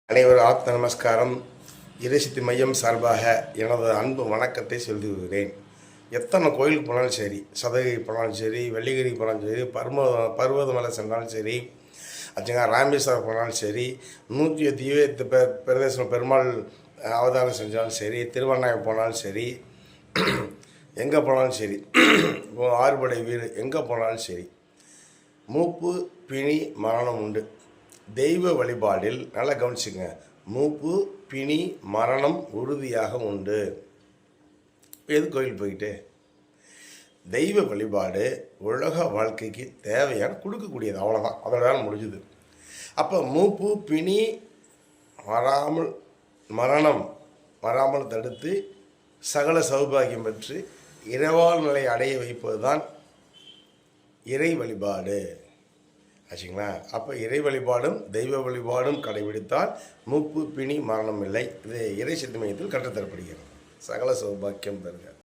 அனைவரும் ஆத்ம நமஸ்காரம். இறைசக்தி மையம் சார்பாக எனது அன்பு வணக்கத்தை சொல்லிவிடுகிறேன். எத்தனை கோயிலுக்கு போனாலும் சரி, சதகிரி போனாலும் சரி, வெள்ளிகிரி போனாலும் சரி, பர்வதமலை சென்றாலும் சரி, ராமேஸ்வரம் போனாலும் சரி, 108 திவ்ய பிரதேசம் பெருமாள் அவதாரம் செஞ்சாலும் சரி, திருவண்ணாமலை போனாலும் சரி, எங்கே போனாலும் சரி, ஆறுபடை வீடு எங்கே போனாலும் சரி, மூப்பு பிணி மரணம் உண்டு. தெய்வ வழிபாடில் நல்லா கவனிச்சுங்க, மூப்பு பிணி மரணம் உறுதியாக உண்டு. எது கோயில் போயிட்டு தெய்வ வழிபாடு உலக வாழ்க்கைக்கு தேவையான கொடுக்கக்கூடியது, அவ்வளோதான். அதோட வேலை முடிஞ்சுது. அப்போ மூப்பு பிணி மரணம் வராமல் தடுத்து சகல சௌபாகியம் பெற்று இறைவாழ் நிலை அடைய வைப்பது தான் இறை வழிபாடு ஆச்சுங்களா. அப்போ இறை வழிபாடும் தெய்வ வழிபாடும் கடைபிடித்தால் மூப்பு பிணி மரணம் இல்லை. இது இறை சித்த மையத்தில் கற்றுத்தரப்படுகிறது. சகல சௌபாக்கியம் பெறுக.